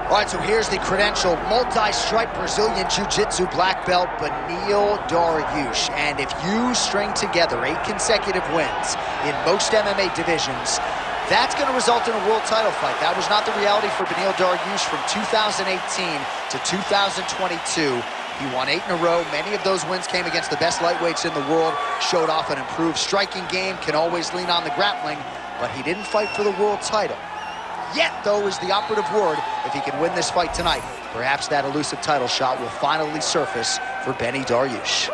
All right, so here's the credentialed multi-stripe Brazilian Jiu-Jitsu black belt, Beneil Dariush. And if you string together 8 consecutive wins in most MMA divisions, that's going to result in a world title fight. That was not the reality for Beneil Dariush from 2018 to 2022. He won 8 in a row. Many of those wins came against the best lightweights in the world, showed off an improved striking game, can always lean on the grappling, but he didn't fight for the world title. Yet, though, is the operative word. If he can win this fight tonight, perhaps that elusive title shot will finally surface for Beneil Dariush.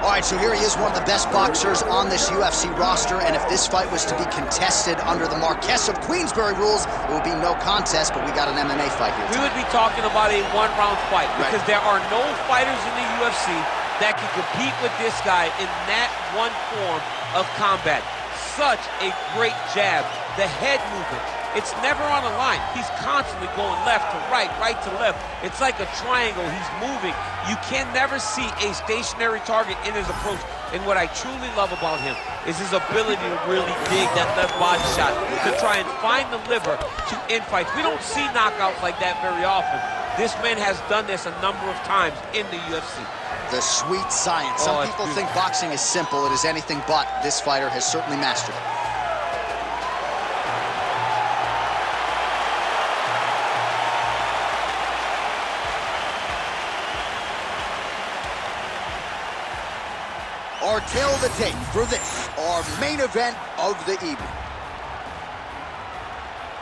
All right, so here he is, one of the best boxers on this UFC roster, and if this fight was to be contested under the Marquess of Queensberry rules, it would be no contest, but we got an MMA fight here tonight. We would be talking about a one-round fight, because there are no fighters in the UFC that can compete with this guy in that one form of combat. Such a great jab, the head movement. It's never on a line. He's constantly going left to right, right to left. It's like a triangle. He's moving. You can never see a stationary target in his approach. And what I truly love about him is his ability to really dig that left body shot, to try and find the liver to end fights. We don't see knockouts like that very often. This man has done this a number of times in the UFC. The sweet science. Some people think boxing is simple. It is anything but. This fighter has certainly mastered it. Our tail of the tape for this, our main event of the evening.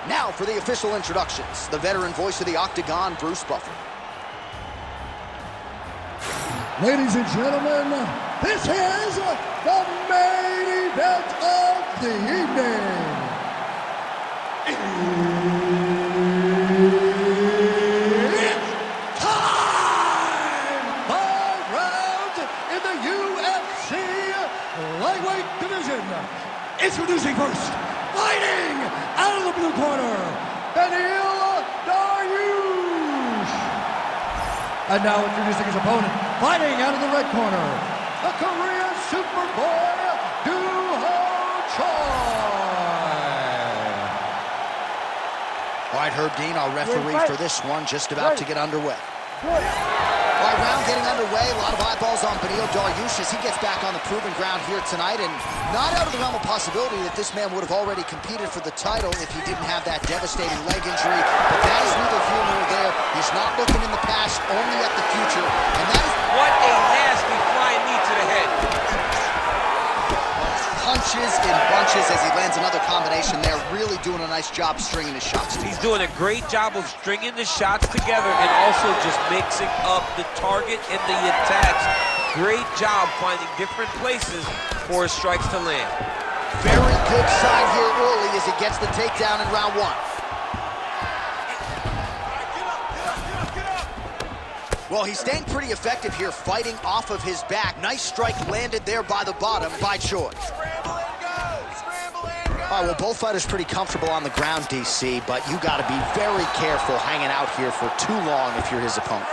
Now for the official introductions, the veteran voice of the Octagon, Bruce Buffer. Ladies and gentlemen, this is the main event of the evening. It's time! 5 rounds in the UFC lightweight division. Introducing first, fighting out of the blue corner, Beneil Dariush. And now introducing his opponent, fighting out of the red corner, the Korean Superboy, All right, Herb Dean, our referee for this one, just about to get underway. All right, round getting underway. A lot of eyeballs on Beneil Dariush as he gets back on the proven ground here tonight, and not out of the realm of possibility that this man would have already competed for the title if he didn't have that devastating leg injury. But that is neither here nor there. He's not looking in the past, only at the future, and that is... What a nasty flying knee to the head. Punches in bunches as he lands another combination there, really doing a nice job stringing his shots together. He's doing a great job of stringing the shots together and also just mixing up the target and the attacks. Great job finding different places for his strikes to land. Very good sign here early as he gets the takedown in round one. Well, he's staying pretty effective here, fighting off of his back. Nice strike landed there by the bottom by Choi. All right, well, both fighters pretty comfortable on the ground, DC, but you got to be very careful hanging out here for too long if you're his opponent.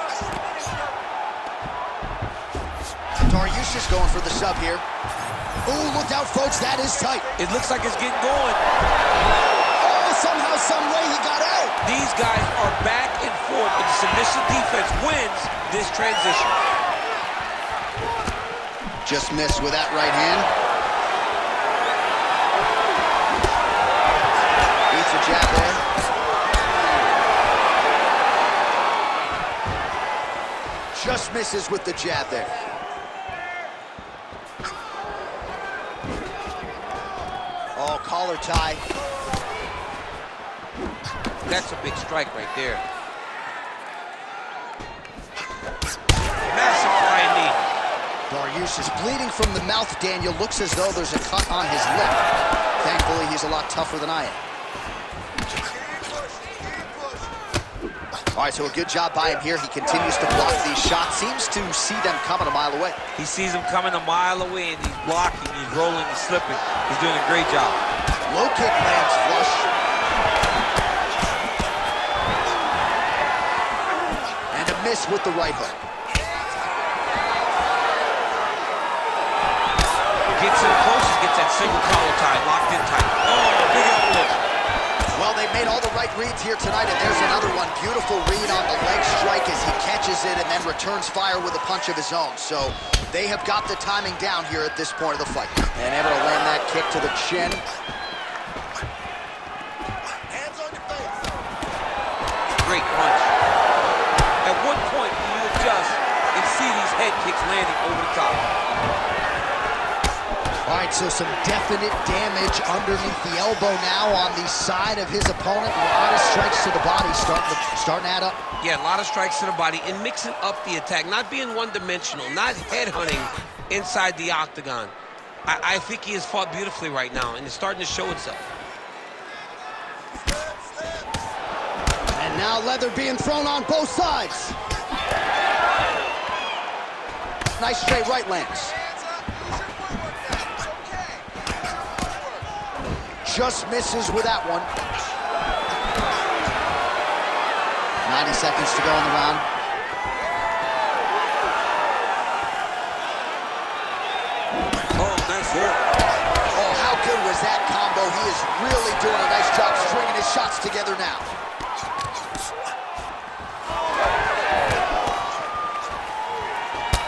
Dariush is going for the sub here. Oh, look out, folks, that is tight. It looks like it's getting going. Oh, somehow, some way he got out. These guys are back and forth, but the submission defense wins this transition. Just missed with that right hand. Beats a jab there. Just misses with the jab there. Oh, collar tie. That's a big strike right there. Daryu쉬 is bleeding from the mouth, Daniel. Looks as though there's a cut on his lip. Thankfully, he's a lot tougher than I am. All right, so a good job by him here. He continues to block these shots. Seems to see them coming a mile away. He sees them coming a mile away, and he's blocking, he's rolling, he's slipping. He's doing a great job. Low kick lands flush. And a miss with the right hook. Gets in close, gets that single collar tie, locked in tight. Oh, big elbow. Well, they've made all the right reads here tonight, and there's another one. Beautiful read on the leg strike as he catches it and then returns fire with a punch of his own. So they have got the timing down here at this point of the fight. And able to land that kick to the chin. Hands on your face. Great punch. At what point do you adjust and see these head kicks landing over the top? All right, so some definite damage underneath the elbow now on the side of his opponent. A lot of strikes to the body starting to add up. Yeah, a lot of strikes to the body and mixing up the attack, not being one-dimensional, not headhunting inside the octagon. I think he has fought beautifully right now, and it's starting to show itself. And now leather being thrown on both sides. Nice straight right lands. Just misses with that one. 90 seconds to go in the round. Oh, nice work. Oh, how good was that combo? He is really doing a nice job stringing his shots together now.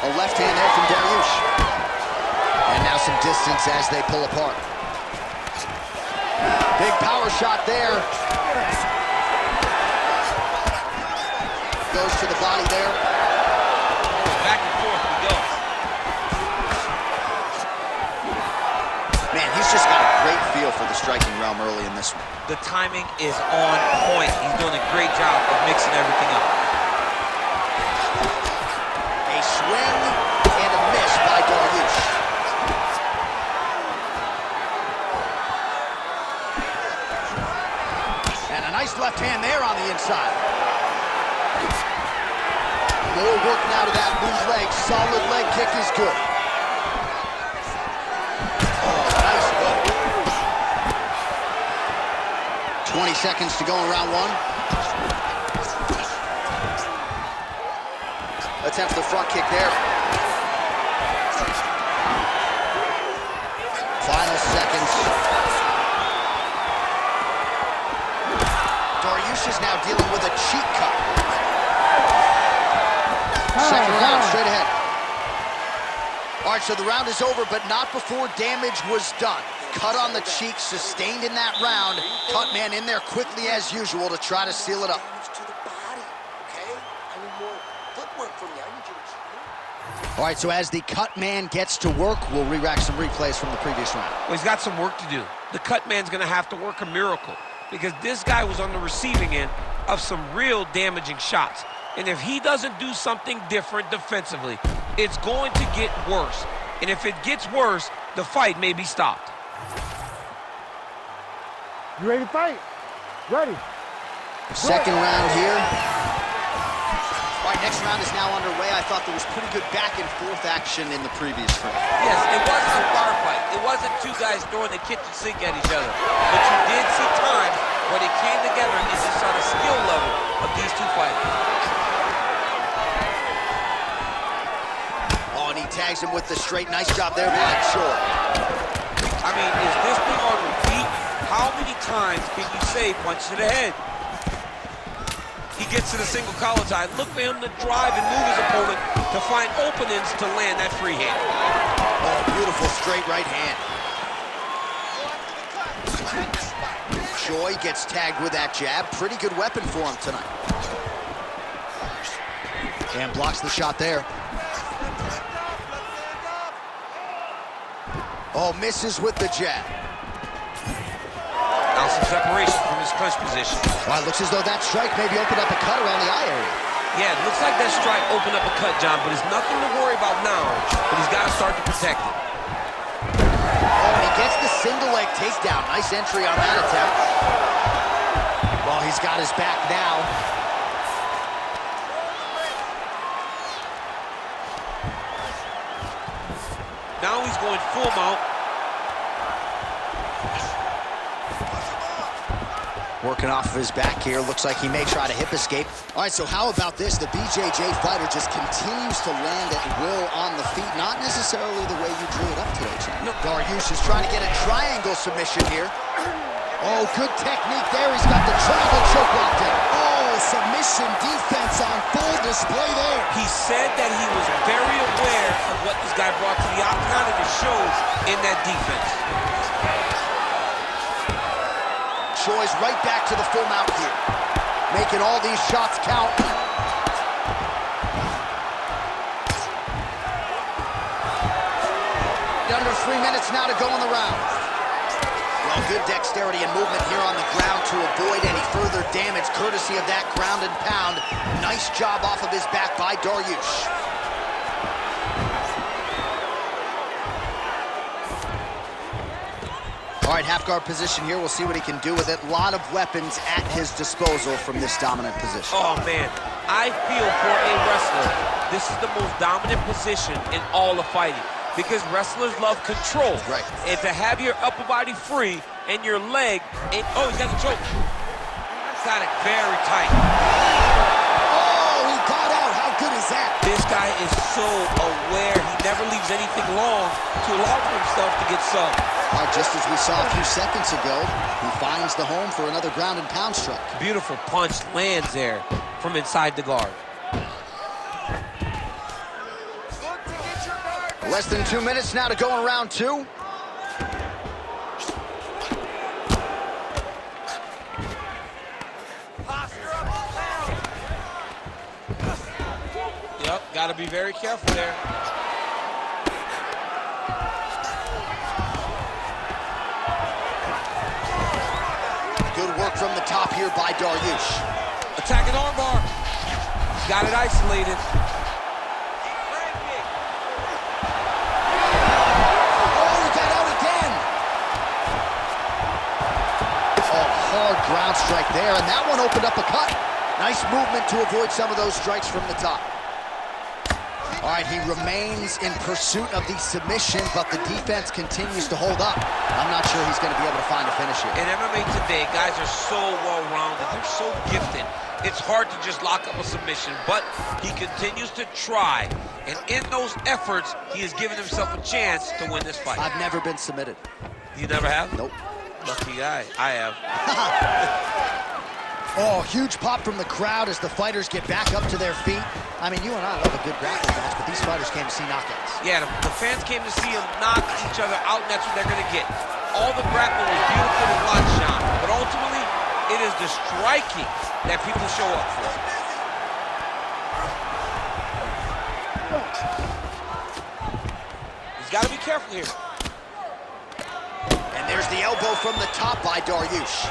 A left hand there from Daryu쉬. And now some distance as they pull apart. Big power shot there. Goes to the body there. Back and forth we go. Man, he's just got a great feel for the striking realm early in this one. The timing is on point. He's doing a great job of mixing everything up. A swing and a miss by Daryu쉬. And a nice left hand there on the inside. More work now to that loose leg. Solid leg kick is good. Oh, nice hook. 20 seconds to go in round one. Attempts the front kick there. Final seconds. Daryu쉬 is now dealing with a cheek cut. Second round straight ahead. All right, so the round is over, but not before damage was done. Cut on the cheek, sustained in that round. Cut man in there quickly as usual to try to seal it up. All right, so as the cut man gets to work, we'll re-rack some replays from the previous round. Well, he's got some work to do. The cut man's gonna have to work a miracle because this guy was on the receiving end of some real damaging shots. And if he doesn't do something different defensively, it's going to get worse. And if it gets worse, the fight may be stopped. You ready to fight? Ready. Second round here. All right, next round is now underway. I thought there was pretty good back and forth action in the previous round. Yes, it wasn't a bar fight. It wasn't two guys throwing the kitchen sink at each other. But you did see times where they came together and you saw the skill level of these two fighters. Oh, and he tags him with the straight. Nice job there, Black Shore. I mean, is this thing on repeat? How many times can you say punch to the head? He gets to the single collar tie. Look for him to drive and move his opponent to find openings to land that free hand. Oh, beautiful straight right hand. Choi gets tagged with that jab. Pretty good weapon for him tonight. And blocks the shot there. Oh, misses with the jab. Now some separation from his clinch position. Well, it looks as though that strike maybe opened up a cut around the eye area. Yeah, it looks like that strike opened up a cut, John, but it's nothing to worry about now. But he's got to start to protect it. Oh, and he gets the single leg takedown. Nice entry on that attempt. Well, he's got his back now. Now he's going full mount. Working off of his back here. Looks like he may try to hip escape. All right, so how about this? The BJJ fighter just continues to land at will on the feet. Not necessarily the way you drew it up today, champ. Daryush is trying to get a triangle submission here. Oh, good technique there. He's got the triangle choke locked in. Oh, submission defense on full display there. He said that he was very aware of what this guy brought to the octagon, and it shows in that defense. Choi's right back to the full mount here. Making all these shots count. Under 3 minutes now to go in the round. Well, good dexterity and movement here on the ground to avoid any further damage, courtesy of that ground and pound. Nice job off of his back by Daryush. All right, half guard position here. We'll see what he can do with it. A lot of weapons at his disposal from this dominant position. Oh, man. I feel for a wrestler, this is the most dominant position in all of fighting because wrestlers love control. Right. And to have your upper body free and your leg, and, oh, he's got the choke. Got it very tight. Oh, he got out. How good is that? This guy is so aware. He never leaves anything long to allow for himself to get subbed. Just as we saw a few seconds ago, he finds the home for another ground and pound strike. Beautiful punch lands there from inside the guard. Less than 2 minutes now to go in round two. Yep, got to be very careful there. Good work from the top here by Daryush. Attacking armbar. Got it isolated. Oh, he got out again. Oh, hard ground strike there, and that one opened up a cut. Nice movement to avoid some of those strikes from the top. All right, he remains in pursuit of the submission, but the defense continues to hold up. I'm not sure he's going to be able to find a finish here. In MMA today, guys are so well-rounded. They're so gifted. It's hard to just lock up a submission, but he continues to try. And in those efforts, he has given himself a chance to win this fight. I've never been submitted. You never have? Nope. Lucky guy. I have. Oh, huge pop from the crowd as the fighters get back up to their feet. I mean, you and I love a good grappling match, but these fighters came to see knockouts. Yeah, the fans came to see them knock each other out, and that's what they're going to get. All the grappling was beautiful to watch, Sean, but ultimately, it is the striking that people show up for. He's got to be careful here. And there's the elbow from the top by Daryush.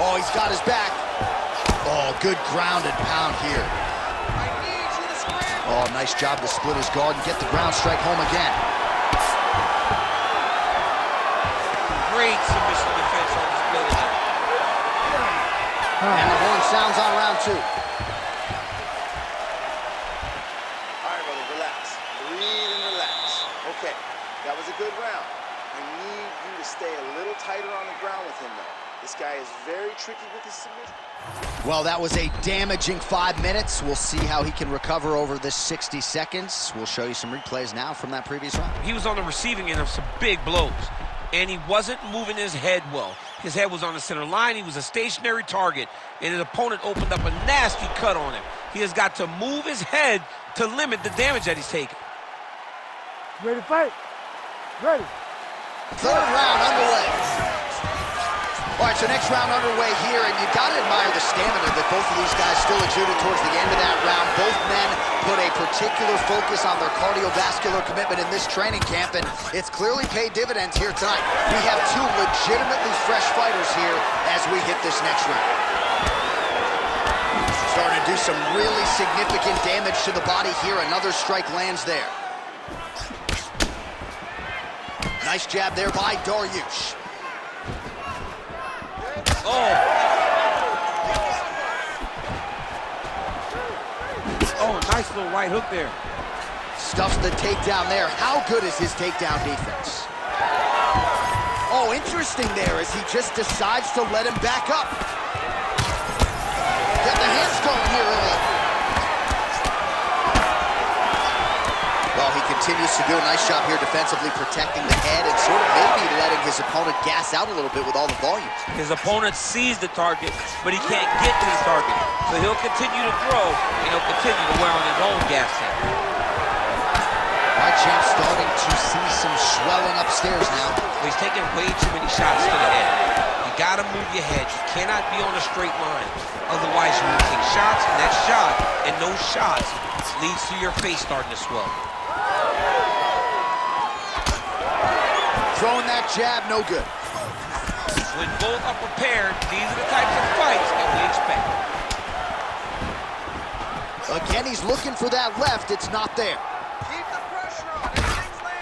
Oh, he's got his back. Oh, good ground and pound here. Oh, nice job to split his guard and get the ground strike home again. Great submission defense on display there. And the horn sounds on round two. All right, brother, relax. Breathe and relax. Okay, that was a good round. I need you to stay a little tighter on the ground with him, though. This guy is very tricky with his submission. Well, that was a damaging 5 minutes. We'll see how he can recover over this 60 seconds. We'll show you some replays now from that previous round. He was on the receiving end of some big blows, and he wasn't moving his head well. His head was on the center line. He was a stationary target, and his opponent opened up a nasty cut on him. He has got to move his head to limit the damage that he's taking. Ready to fight? Ready. Third round underway. All right, so next round underway here, and you got to admire the stamina that both of these guys still exuded towards the end of that round. Both men put a particular focus on their cardiovascular commitment in this training camp, and it's clearly paid dividends here tonight. We have two legitimately fresh fighters here as we hit this next round. Gonna do some really significant damage to the body here. Another strike lands there. Nice jab there by Daryush. Oh. Oh, nice little right hook there. Stuffs the takedown there. How good is his takedown defense? Oh, interesting there as he just decides to let him back up. Get the hands going here early. Well, he continues to do a nice job here defensively, protecting the head and sort of maybe letting his opponent gas out a little bit with all the volume. His opponent sees the target, but he can't get to the target. So he'll continue to throw, and he'll continue to wear on his own gas tank. Our champ starting to see some swelling upstairs now. He's taking way too many shots to the head. You gotta move your head. You cannot be on a straight line. Otherwise, you will take shots, next shot, and those shots leads to your face starting to swell. Throwing that jab, no good. When both are prepared, these are the types of fights that we expect. Again, he's looking for that left. It's not there. Keep the pressure on.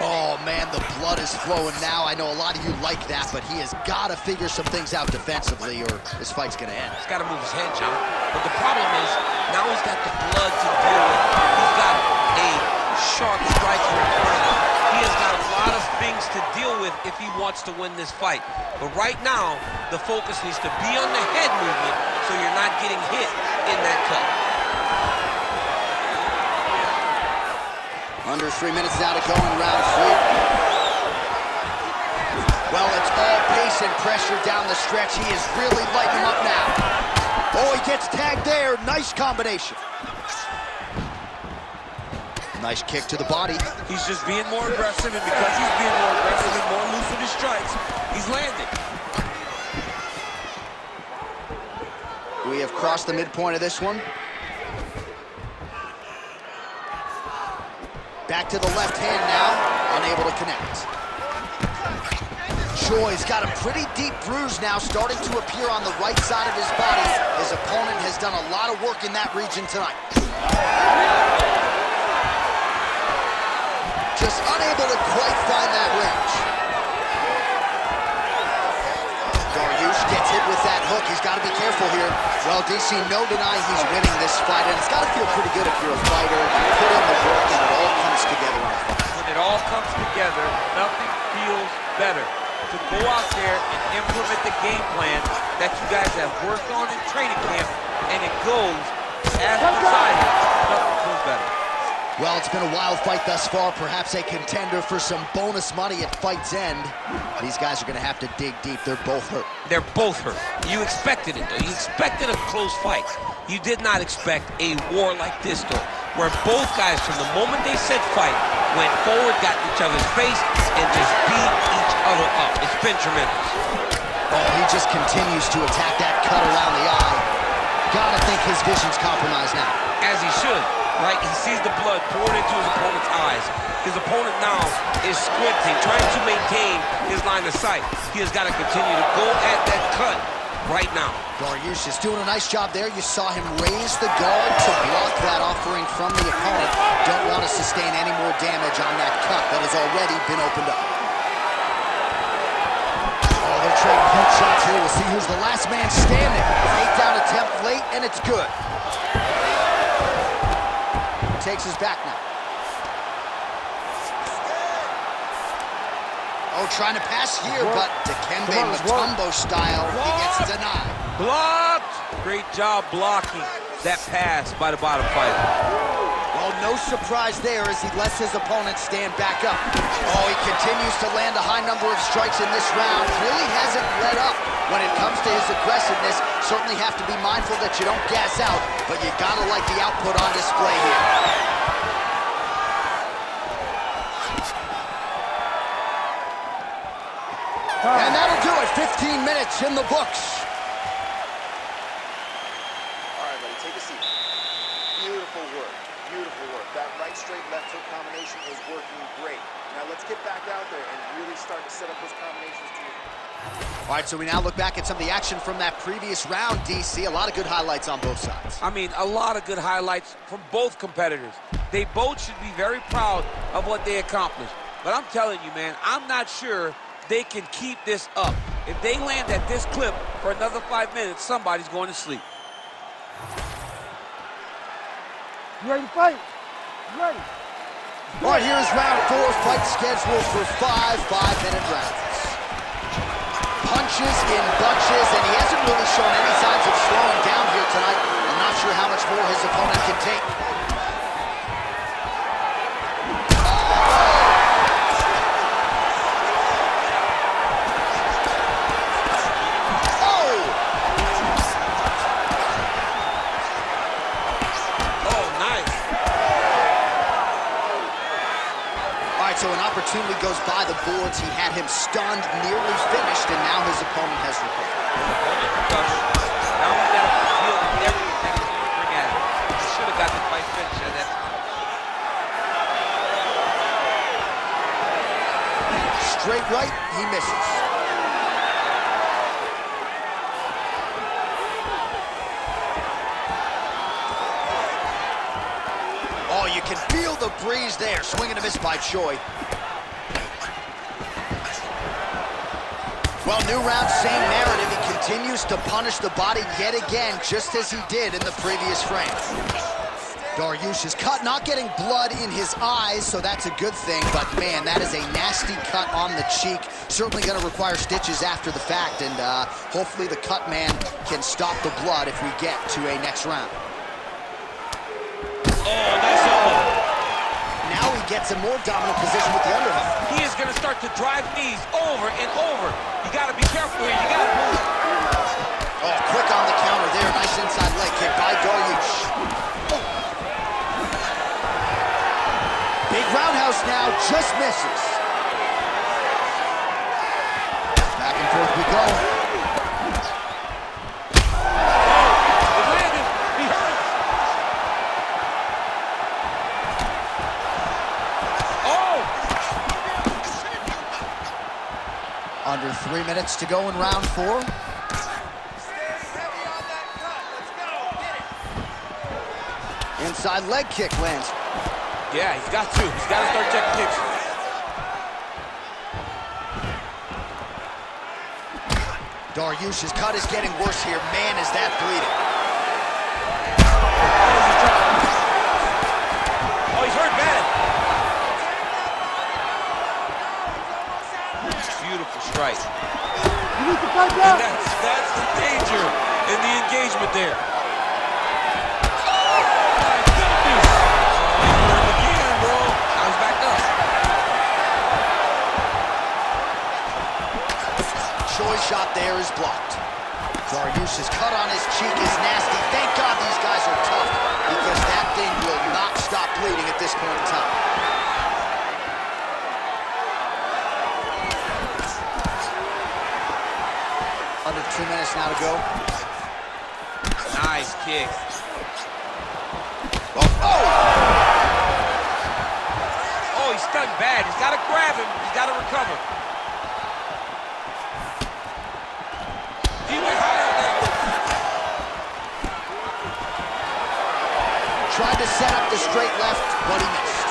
Oh, man, the blood is flowing now. I know a lot of you like that, but he has got to figure some things out defensively or this fight's going to end. He's got to move his head, John. But the problem is, now he's got the blood to deal with. He's got a sharp striker in front of him. He has got a lot of things to deal with if he wants to win this fight. But right now, the focus needs to be on the head movement so you're not getting hit in that cut. Under 3 minutes now to go in round 3. Well, it's all pace and pressure down the stretch. He is really lighting him up now. Oh, he gets tagged there. Nice combination. Nice kick to the body. He's just being more aggressive, and because he's being more aggressive and more loose with his strikes, he's landing. We have crossed the midpoint of this one. Back to the left hand now, unable to connect. Choi's got a pretty deep bruise now starting to appear on the right side of his body. His opponent has done a lot of work in that region tonight. Just unable to quite find that range. Daryush gets hit with that hook. He's got to be careful here. Well, DC, no denying he's winning this fight, and it's got to feel pretty good if you're a fighter. You put in the work, and it all comes together on a fight. When it all comes together, nothing feels better. To go out there and implement the game plan that you guys have worked on in training camp, and it goes as decided, nothing feels better. Well, it's been a wild fight thus far. Perhaps a contender for some bonus money at fight's end. These guys are going to have to dig deep. They're both hurt. They're both hurt. You expected it, though. You expected a close fight. You did not expect a war like this, though, where both guys, from the moment they said fight, went forward, got in each other's face, and just beat each other up. It's been tremendous. Oh, he just continues to attack that cut around the eye. Gotta think his vision's compromised now. As he should. Right, he sees the blood pouring into his opponent's eyes. His opponent now is squinting, trying to maintain his line of sight. He has got to continue to go at that cut right now. Daryush is doing a nice job there. You saw him raise the guard to block that offering from the opponent. Don't want to sustain any more damage on that cut that has already been opened up. Oh, they're trading huge shots here. We'll see who's the last man standing. Takedown attempt late, and it's good. Takes his back now. Oh, trying to pass here, but Dikembe Mutombo style, he gets denied. Blocked! Great job blocking that pass by the bottom fighter. Well, no surprise there as he lets his opponent stand back up. Oh, he continues to land a high number of strikes in this round. Really hasn't let up when it comes to his aggressiveness. Certainly have to be mindful that you don't gas out, but you gotta like the output on display here. And that'll do it. 15 minutes in the books. All right, buddy, take a seat. Beautiful work. Beautiful work. That right straight left hook combination is working great. Now let's get back out there and really start to set up those combinations to All right, so we now look back at some of the action from that previous round, DC. A lot of good highlights on both sides. I mean, a lot of good highlights from both competitors. They both should be very proud of what they accomplished. But I'm telling you, man, I'm not sure they can keep this up. If they land at this clip for another 5 minutes, somebody's going to sleep. You ready to fight? You ready? All right, here's round 4, fight scheduled for 5 5-minute rounds. Punches in bunches, and he hasn't really shown any signs of slowing down here tonight. I'm not sure how much more his opponent can take. So an opportunity goes by the boards. He had him stunned, nearly finished, and now his opponent has recovered. Now he's got to feel everything that he's going to bring at him. He should have got the fight finished at that time. Straight right, he misses. Oh, you can feel the breeze there. Swing and a miss by Choi. Well, new round, same narrative. He continues to punish the body yet again, just as he did in the previous frame. Daryush is cut, not getting blood in his eyes, so that's a good thing. But, man, that is a nasty cut on the cheek. Certainly going to require stitches after the fact, and hopefully the cut man can stop the blood if we get to a next round. Oh, nice elbow. Now he gets a more dominant position with the underhook. He is going to start to drive knees over and over. You got to be careful here. You got to move. Oh, quick on the counter there. Nice inside leg kick by Daryush. Big roundhouse now, just misses. Back and forth we go. It landed. He hurt. Under 3 minutes to go in round 4. Inside leg kick lands. Yeah, he's got to. He's got to start checking kicks. Daryush's cut is getting worse here. Man, is that bleeding. Oh, he's hurt bad. Beautiful strike. You need to fight back. That's the danger in the engagement there. Choi's shot there is blocked. Daryush's cut on his cheek is nasty. Thank God these guys are tough, because that thing will not stop bleeding at this point in time. Under 2 minutes now to go. Nice kick. Oh, he's stunned bad. He's got to grab him. He's got to recover. He went higher there. Tried to set up the straight left, but he missed.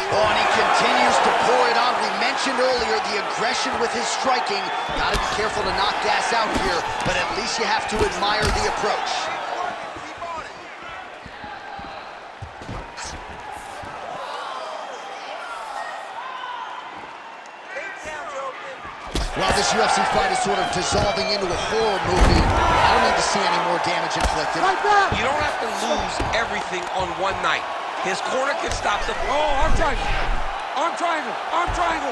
Oh, and he continues to pour it on. We mentioned earlier the aggression with his striking. Got to be careful to knock gas out here, but at least you have to admire the approach. Well, this UFC fight is sort of dissolving into a horror movie. I don't need to see any more damage inflicted. You don't have to lose everything on one night. His corner can stop the... Oh, arm triangle. Arm triangle. Arm triangle.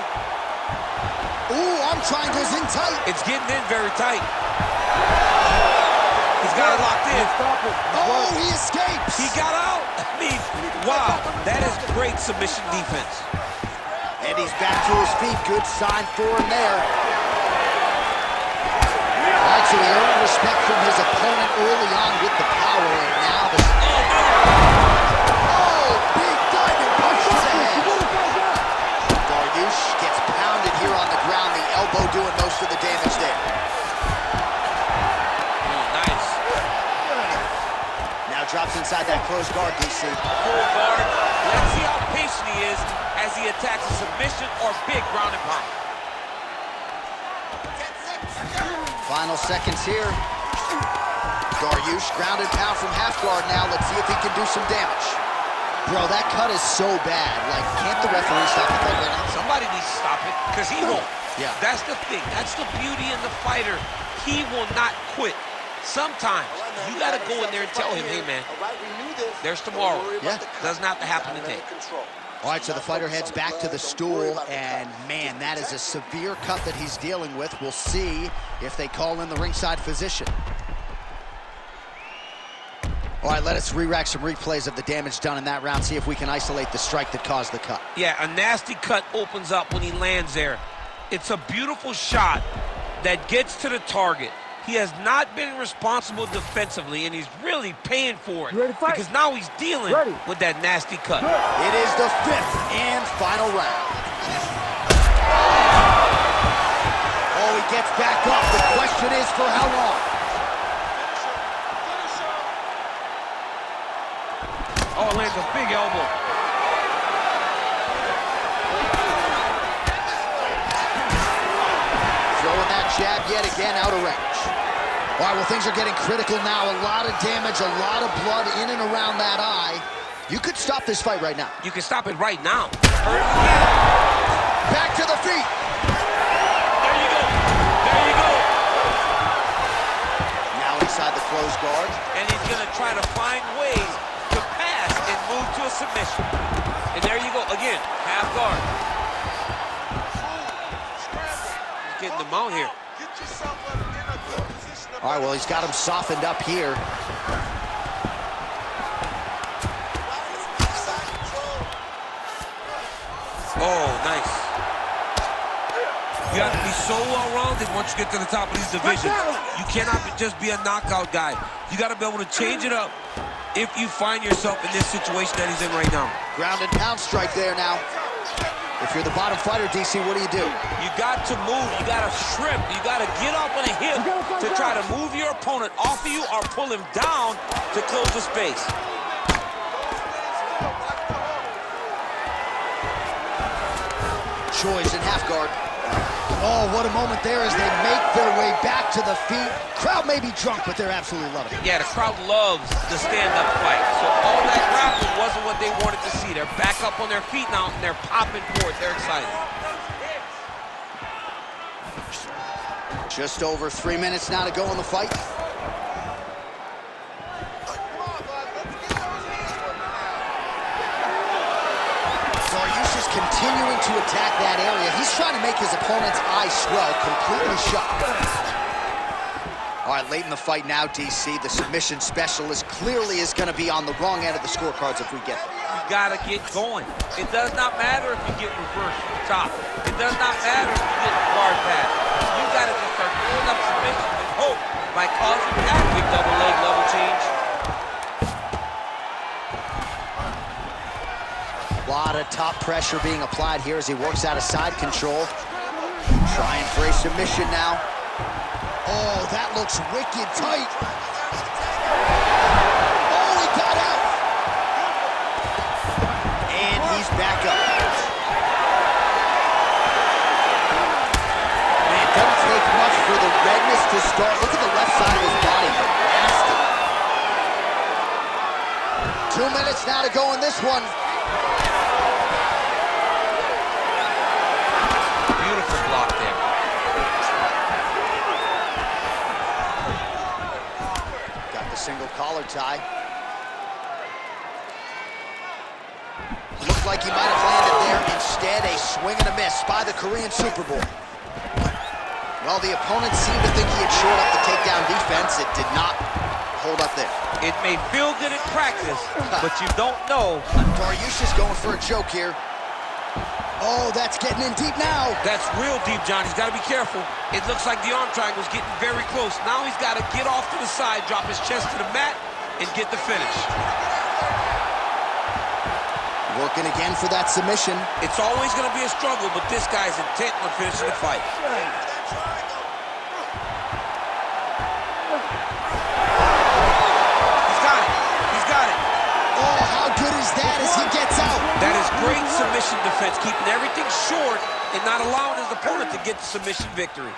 Ooh, arm triangle's in tight. It's getting in very tight. He's got it locked in. Oh, he escapes. He got out. I mean, wow. That is great submission defense. And he's back to his feet. Good sign for him there. All right, so he earned respect from his opponent early on with the power, and now the... Oh, big diving punch to the head. Daryush gets pounded here on the ground. The elbow elbow doing most of the damage there. Nice. Now drops inside that closed guard, DC. Full guard. Let's see how patient he is as he attacks a submission or big ground and pound. Final seconds here. Dariush, ground and pound from half guard now. Let's see if he can do some damage. Bro, that cut is so bad. Like, can't the referee stop the fight right now? Somebody needs to stop it, because he won't. Yeah. That's the thing. That's the beauty in the fighter. He will not quit. Sometimes you got to go in there and tell him, hey, man, there's tomorrow. Yeah. Doesn't have to happen today. All right, so the fighter heads back to the stool, and man, that is a severe cut that he's dealing with. We'll see if they call in the ringside physician. All right, let us re-rack some replays of the damage done in that round, see if we can isolate the strike that caused the cut. Yeah, a nasty cut opens up when he lands there. It's a beautiful shot that gets to the target. He has not been responsible defensively, and he's really paying for it. Because now he's dealing with that nasty cut. It is the 5th and final round. Oh, he gets back up. The question is for how long? Oh, lands a big elbow. Throwing that jab yet again out of range. All right, well, things are getting critical now. A lot of damage, a lot of blood in and around that eye. You could stop this fight right now. You can stop it right now. Back to the feet. There you go. There you go. Now inside the closed guard. And he's going to try to find ways to pass and move to a submission. And there you go. Again, half guard. He's getting the mount here. All right, well, he's got him softened up here. Oh, nice. You have to be so well-rounded once you get to the top of these divisions. You cannot just be a knockout guy. You got to be able to change it up if you find yourself in this situation that he's in right now. Ground and pound strike there now. If you're the bottom fighter, DC, what do? You got to move. You got to shrimp. You got to get up on a hip to try to move your opponent off of you or pull him down to close the space. Choi's in half guard. Oh, what a moment there as they make their way back to the feet. Crowd may be drunk, but they're absolutely loving it. Yeah, the crowd loves the stand-up fight. So all that grappling wasn't what they wanted to see. They're back up on their feet now, and they're popping for it. They're excited. Just over 3 minutes now to go in the fight. Dariush is continuing to attack that area. He's trying to make his opponent's eyes swell completely shut. All right, late in the fight now, DC. The submission specialist clearly is going to be on the wrong end of the scorecards if we get them. You got to get going. It does not matter if you get reversed from the top. It does not matter if you get guard pass. You got to just start pulling up submissions and hope by causing that big double leg level change. A lot of top pressure being applied here as he works out of side control. Trying for a submission now. Oh, that looks wicked tight. Oh, he got out. And he's back up. Man, it doesn't take much for the redness to start. Look at the left side of his body. Nasty. 2 minutes now to go in this one. Beautiful block there. Got the single collar tie. Looked like he might have landed there. Instead, a swing and a miss by the Korean Super Bowl. Well, the opponent seemed to think he had shored up the takedown defense. It did not hold up there. It may feel good in practice, but you don't know. Dariush is going for a choke here. Oh, that's getting in deep now. That's real deep, John. He's got to be careful. It looks like the arm triangle's getting very close. Now he's got to get off to the side, drop his chest to the mat, and get the finish. Working again for that submission. It's always going to be a struggle, but this guy's intent on finishing the fight. He's got it. He's got it. Oh, how good is that as he gets out? That is great submission defense, keeping everything short and not allowing his opponent to get the submission victory.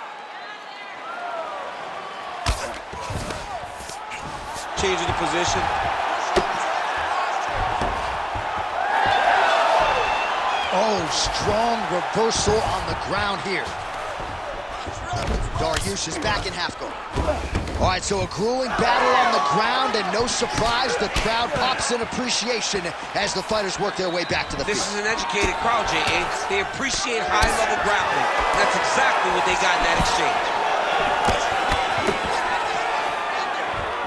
Changing the position. Oh, strong reversal on the ground here. Dariush is back in half guard. All right, so a grueling battle on the ground, and no surprise, the crowd pops in appreciation as the fighters work their way back to the field. This is an educated crowd, J.A. They appreciate high-level grappling. That's exactly what they got in that exchange.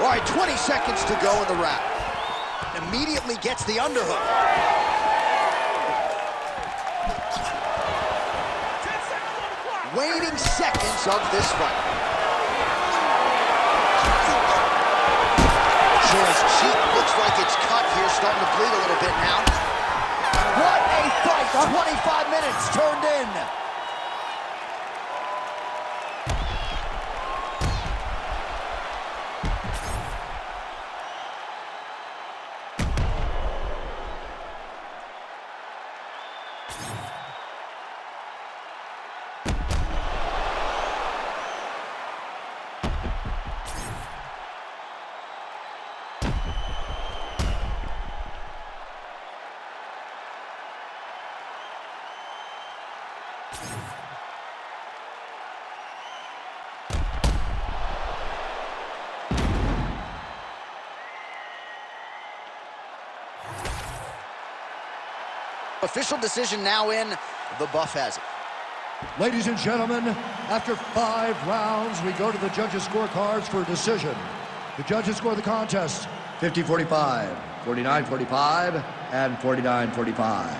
All right, 20 seconds to go in the round. Immediately gets the underhook. Waning seconds of this fight. Sure, his cheek looks like it's cut here, starting to bleed a little bit now. What a fight! 25 minutes turned in. Official decision now in. The buff has it. Ladies and gentlemen, after 5 rounds, we go to the judges' scorecards for a decision. The judges score the contest 50-45, 49-45, and 49-45.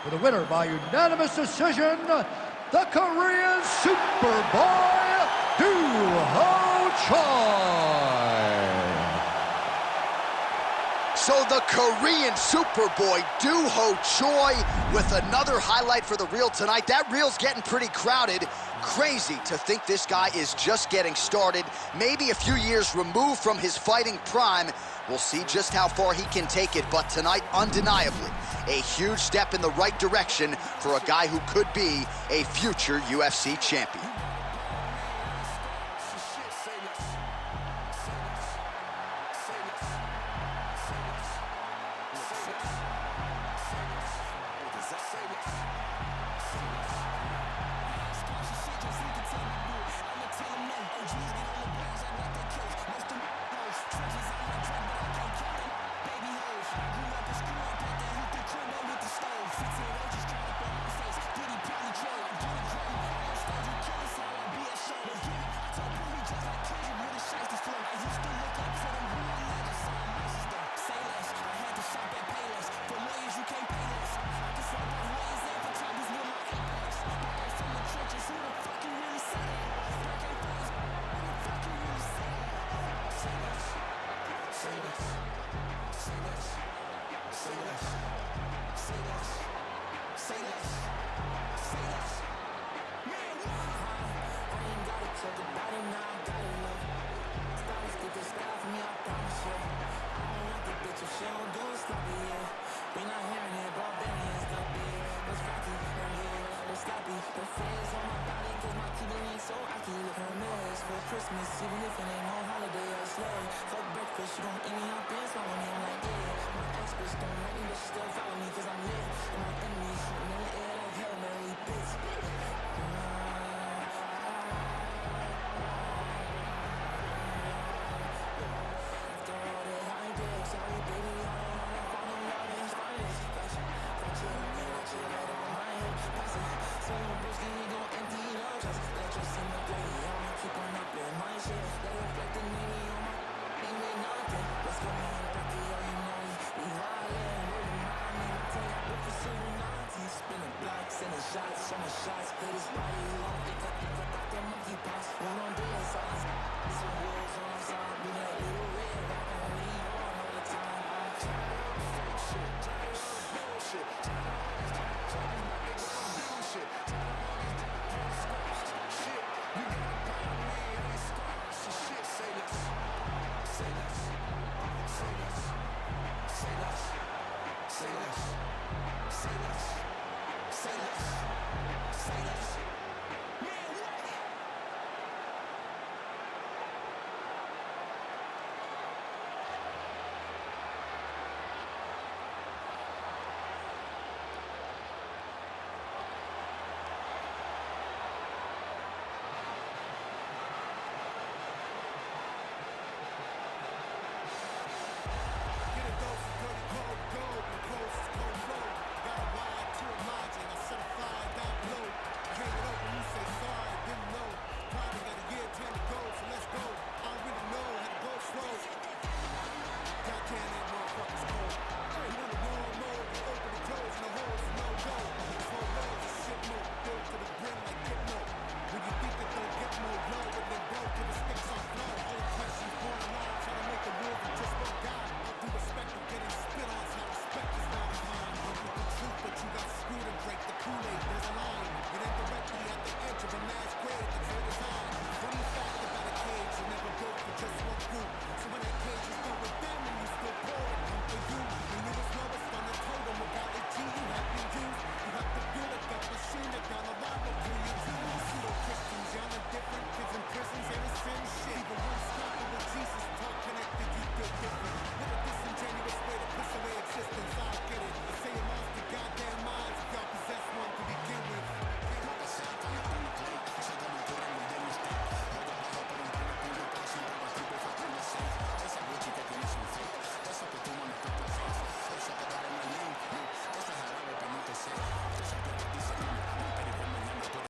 For the winner by unanimous decision, the Korean Superboy, Do-Ho Choi. So the Korean Superboy, Do-Ho Choi, with another highlight for the reel tonight. That reel's getting pretty crowded. Crazy to think this guy is just getting started, maybe a few years removed from his fighting prime. We'll see just how far he can take it, but tonight, undeniably, a huge step in the right direction for a guy who could be a future UFC champion. Shots, so much shots, put his body on. Think I got the monkey box. One on this.